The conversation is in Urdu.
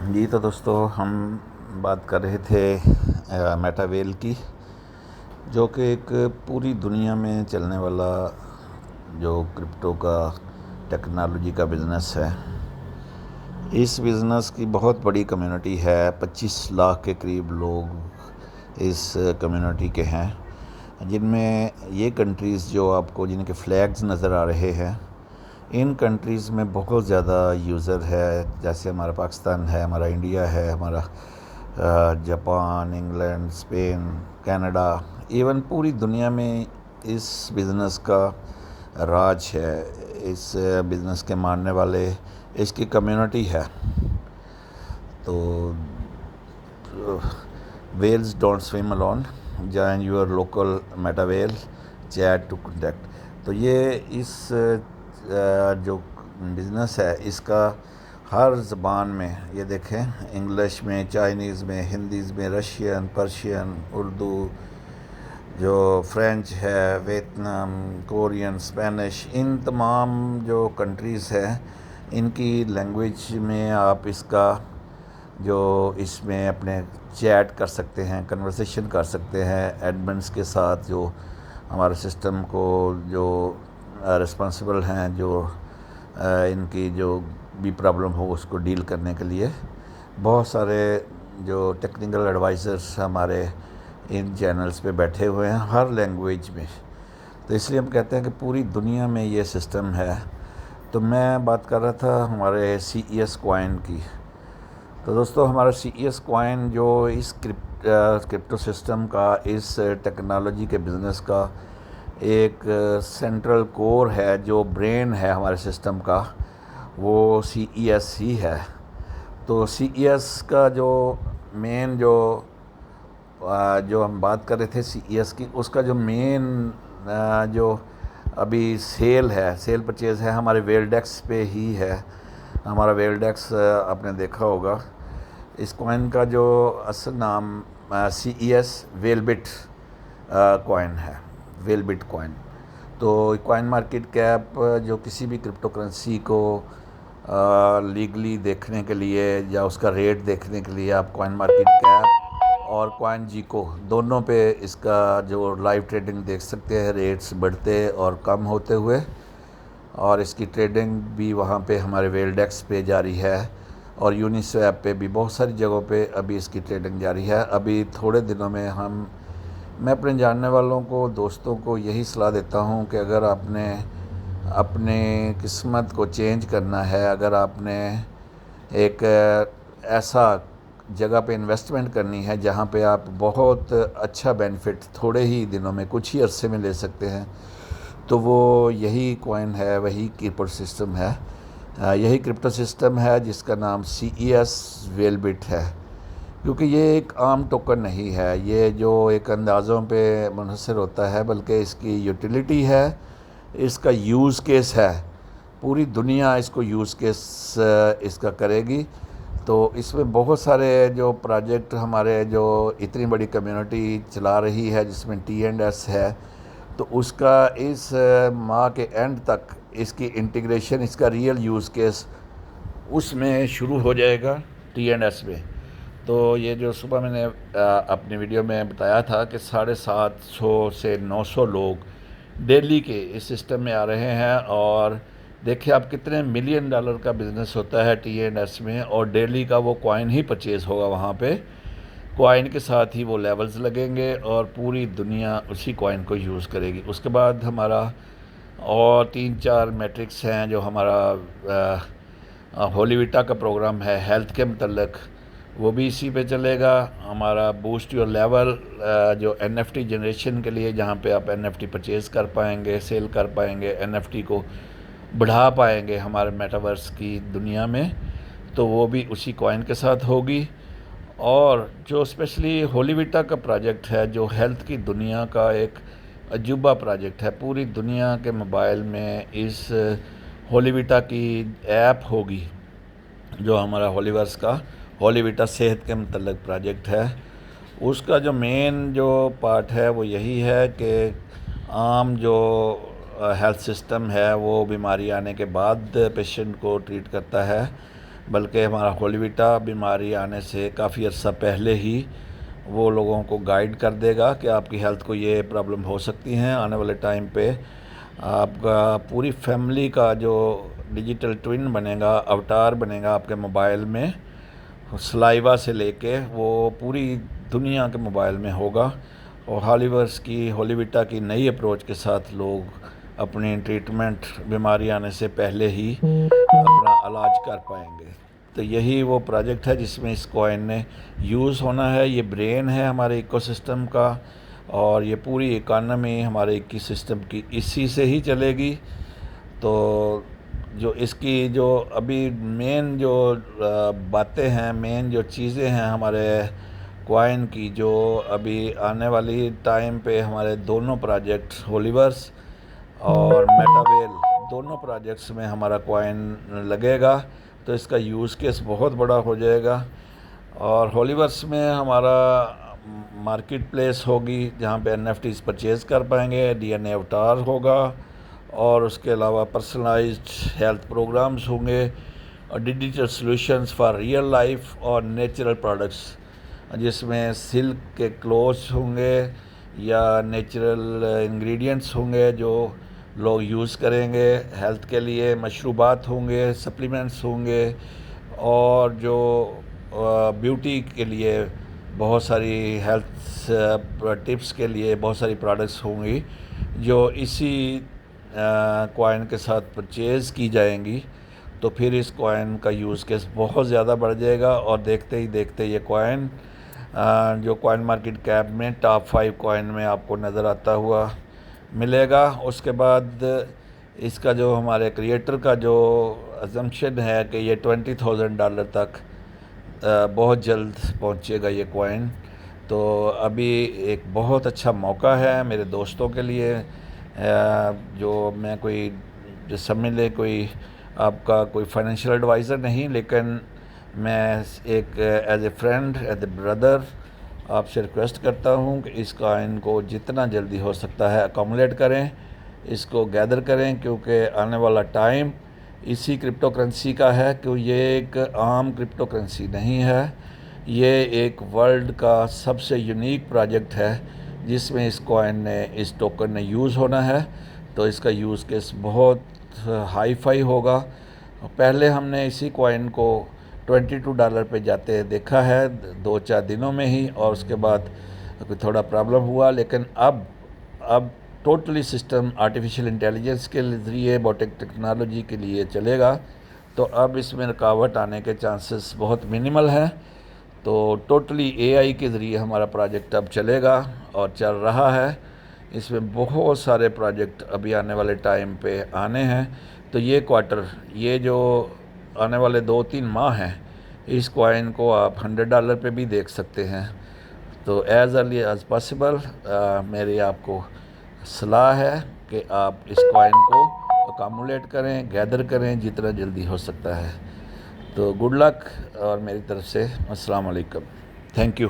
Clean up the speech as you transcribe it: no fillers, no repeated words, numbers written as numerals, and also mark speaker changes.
Speaker 1: جی تو دوستو ہم بات کر رہے تھے میٹا ویل کی، جو کہ ایک پوری دنیا میں چلنے والا جو کرپٹو کا ٹیکنالوجی کا بزنس ہے۔ اس بزنس کی بہت بڑی کمیونٹی ہے، 25 لاکھ کے قریب لوگ اس کمیونٹی کے ہیں، جن میں یہ کنٹریز جو آپ کو جن کے فلیگز نظر آ رہے ہیں، ان کنٹریز میں بہت زیادہ یوزر ہے، جیسے ہمارا پاکستان ہے، ہمارا انڈیا ہے، ہمارا Japan, England, Spain, Canada, even پوری دنیا میں اس بزنس کا راج ہے، اس بزنس کے ماننے والے، اس کی کمیونٹی ہے۔ تو whales don't swim alone, join your local meta whale chat to contact. تو یہ اس جو بزنس ہے، اس کا ہر زبان میں، یہ دیکھیں، انگلش میں، چائنیز میں، ہندیز میں، رشین، پرشین، اردو، جو فرینچ ہے، ویتنام، کورین، اسپینش، ان تمام جو کنٹریز ہیں، ان کی لینگویج میں آپ اس کا جو اس میں اپنے چیٹ کر سکتے ہیں، کنورسیشن کر سکتے ہیں ایڈمنس کے ساتھ، جو ہمارے سسٹم کو جو رسپانسبل ہیں، جو ان کی جو بھی پرابلم ہو اس کو ڈیل کرنے کے لیے بہت سارے جو ٹیکنیکل ایڈوائزرس ہمارے ان چینلز پہ بیٹھے ہوئے ہیں، ہر لینگویج میں۔ تو اس لیے ہم کہتے ہیں کہ پوری دنیا میں یہ سسٹم ہے۔ تو میں بات کر رہا تھا ہمارے سی ای ایس کوائن کی۔ تو دوستو ہمارا سی ای ایس کوائن جو اس کرپٹو سسٹم کا، اس ٹیکنالوجی کے بزنس کا ایک سینٹرل کور ہے، جو برین ہے ہمارے سسٹم کا، وہ سی ای ایس ہی ہے۔ تو سی ای ایس کا جو مین جو ہم بات کر رہے تھے سی ای ایس کی، اس کا جو مین جو ابھی سیل پرچیز ہے، ہمارے ویلڈیکس پہ ہی ہے۔ ہمارا ویلڈیکس آپ نے دیکھا ہوگا۔ اس کوائن کا جو اصل نام سی ای ایس ویل بٹ کوائن ہے، ویل بٹ کوائن۔ تو کوائن مارکیٹ کیپ جو کسی بھی کرپٹو کرنسی کو لیگلی دیکھنے کے لیے یا اس کا ریٹ دیکھنے کے لیے، آپ کوائن مارکیٹ کیپ اور کوائن جیکو دونوں پہ اس کا جو لائیو ٹریڈنگ دیکھ سکتے ہیں، ریٹس بڑھتے اور کم ہوتے ہوئے، اور اس کی ٹریڈنگ بھی وہاں پہ ہمارے ویلڈیکس پہ جاری ہے، اور یونیسویپ پہ بھی بہت ساری جگہوں پہ ابھی اس کی ٹریڈنگ جاری ہے۔ ابھی تھوڑے دنوں میں میں اپنے جاننے والوں کو، دوستوں کو یہی صلاح دیتا ہوں کہ اگر آپ نے اپنے قسمت کو چینج کرنا ہے، اگر آپ نے ایک ایسا جگہ پہ انویسٹمنٹ کرنی ہے جہاں پہ آپ بہت اچھا بینیفٹ تھوڑے ہی دنوں میں، کچھ ہی عرصے میں لے سکتے ہیں، تو وہ یہی کوائن ہے، وہی کرپٹو سسٹم ہے، یہی کرپٹو سسٹم ہے جس کا نام سی ای ایس ویل بٹ ہے۔ کیونکہ یہ ایک عام ٹوکن نہیں ہے، یہ جو ایک اندازوں پہ منحصر ہوتا ہے، بلکہ اس کی یوٹیلیٹی ہے، اس کا یوز کیس ہے، پوری دنیا اس کو یوز کیس اس کا کرے گی۔ تو اس میں بہت سارے جو پروجیکٹ ہمارے جو اتنی بڑی کمیونٹی چلا رہی ہے، جس میں ٹی اینڈ ایس ہے، تو اس کا اس ماہ کے اینڈ تک اس کی انٹیگریشن، اس کا ریئل یوز کیس اس میں شروع ہو جائے گا، ٹی اینڈ ایس میں۔ تو یہ جو صبح میں نے اپنی ویڈیو میں بتایا تھا کہ 750 سے 900 لوگ ڈیلی کے اس سسٹم میں آ رہے ہیں، اور دیکھیں آپ کتنے ملین ڈالر کا بزنس ہوتا ہے ٹی اینڈ ایس میں، اور ڈیلی کا وہ کوائن ہی پرچیز ہوگا وہاں پہ، کوائن کے ساتھ ہی وہ لیولز لگیں گے، اور پوری دنیا اسی کوائن کو یوز کرے گی۔ اس کے بعد ہمارا اور 3-4 میٹرکس ہیں، جو ہمارا ہولی ویٹا کا پروگرام ہے ہیلتھ کے متعلق، وہ بھی اسی پہ چلے گا۔ ہمارا بوسٹ یور لیول جو این ایف ٹی جنریشن کے لیے، جہاں پہ آپ این ایف ٹی پرچیز کر پائیں گے، سیل کر پائیں گے، این ایف ٹی کو بڑھا پائیں گے ہمارے میٹاورس کی دنیا میں، تو وہ بھی اسی کوائن کے ساتھ ہوگی۔ اور جو اسپیشلی ہولی ویٹا کا پروجیکٹ ہے، جو ہیلتھ کی دنیا کا ایک عجوبہ پروجیکٹ ہے، پوری دنیا کے موبائل میں اس ہولی ویٹا کی ایپ ہوگی، جو ہمارا ہولیورس کا ہولی ویٹا صحت کے متعلق پروجیکٹ ہے۔ اس کا جو مین جو پارٹ ہے وہ یہی ہے کہ عام جو ہیلتھ سسٹم ہے، وہ بیماری آنے کے بعد پیشنٹ کو ٹریٹ کرتا ہے، بلکہ ہمارا ہولیویٹا بیماری آنے سے کافی عرصہ پہلے ہی وہ لوگوں کو گائیڈ کر دے گا کہ آپ کی ہیلتھ کو یہ پرابلم ہو سکتی ہیں آنے والے ٹائم پہ. آپ کا پوری فیملی کا جو ڈیجیٹل ٹوین بنے گا، اوتار بنے گا آپ کے موبائل میں، سلائیوا سے لے کے وہ پوری دنیا کے موبائل میں ہوگا. اور ہولیویٹا کی نئی اپروچ کے ساتھ لوگ اپنی ٹریٹمنٹ بیماری آنے سے پہلے ہی اپنا علاج کر پائیں گے. تو یہی وہ پروجیکٹ ہے جس میں اس کوائن نے یوز ہونا ہے. یہ برین ہے ہمارے ایکو سسٹم کا، اور یہ پوری اکانومی ہمارے ایکو سسٹم کی اسی سے ہی چلے گی. تو جو اس کی جو ابھی مین جو باتیں ہیں، مین جو چیزیں ہیں ہمارے کوائن کی، جو ابھی آنے والی ٹائم پہ ہمارے دونوں پروجیکٹ ہولیورس اور میٹاویل دونوں پروجیکٹس میں ہمارا کوائن لگے گا، تو اس کا یوز کیس بہت بڑا ہو جائے گا. اور ہولیورس میں ہمارا مارکیٹ پلیس ہوگی جہاں پہ NFTs پرچیز کر پائیں گے، DNA اوتار ہوگا، اور اس کے علاوہ پرسنلائزڈ ہیلتھ پروگرامز ہوں گے، اور digital solutions for real life اور نیچرل پروڈکٹس، جس میں سلک کے کلوتھس ہوں گے یا نیچرل انگریڈینٹس ہوں گے جو لوگ یوز کریں گے ہیلتھ کے لیے. مشروبات ہوں گے، سپلیمنٹس ہوں گے، اور جو بیوٹی کے لیے بہت ساری ہیلتھ ٹپس کے لیے بہت ساری پروڈکٹس ہوں گی جو اسی کوائن کے ساتھ پرچیز کی جائیں گی. تو پھر اس کوائن کا یوز کیس بہت زیادہ بڑھ جائے گا، اور دیکھتے ہی دیکھتے یہ کوائن جو کوائن مارکیٹ کیپ میں ٹاپ 5 کوائن میں آپ کو نظر آتا ہوا ملے گا. اس کے بعد اس کا جو ہمارے کریٹر کا جو ازمپشن ہے کہ یہ $20,000 تک بہت جلد پہنچے گا یہ کوائن. تو ابھی ایک بہت اچھا موقع ہے میرے دوستوں کے لیے، جو میں کوئی سمجھ لے کوئی آپ کا کوئی فائنینشیل ایڈوائزر نہیں، لیکن میں ایک as a friend, as a brother آپ سے ریکویسٹ کرتا ہوں کہ اس کوائن کو جتنا جلدی ہو سکتا ہے اکومولیٹ کریں، اس کو گیدر کریں، کیونکہ آنے والا ٹائم اسی کرپٹو کرنسی کا ہے. کہ یہ ایک عام کرپٹو کرنسی نہیں ہے، یہ ایک ورلڈ کا سب سے یونیک پروجیکٹ ہے جس میں اس کوائن نے، اس ٹوکن نے یوز ہونا ہے. تو اس کا یوز کیس بہت ہائی فائی ہوگا. پہلے ہم نے اسی کوائن کو $22 پہ جاتے دیکھا ہے 2-4 دنوں میں ہی، اور اس کے بعد تھوڑا پرابلم ہوا. لیکن اب ٹوٹلی سسٹم آرٹیفیشل انٹیلیجنس کے ذریعے بوٹک ٹیکنالوجی کے لیے چلے گا. تو اب اس میں رکاوٹ آنے کے چانسز بہت منیمل ہیں. تو ٹوٹلی AI کے ذریعے ہمارا پروجیکٹ اب چلے گا اور چل رہا ہے. اس میں بہت سارے پروجیکٹ ابھی آنے والے ٹائم پہ آنے ہیں. تو یہ کوارٹر، یہ جو آنے والے 2-3 ماہ ہیں، اس کوائن کو آپ $100 پہ بھی دیکھ سکتے ہیں. تو ایز ارلی ایز پاسبل میری آپ کو صلاح ہے کہ آپ اس کوائن کو اکامولیٹ کریں، گیدر کریں جتنا جلدی ہو سکتا ہے. تو گڈ لک، اور میری طرف سے السلام علیکم. Thank you.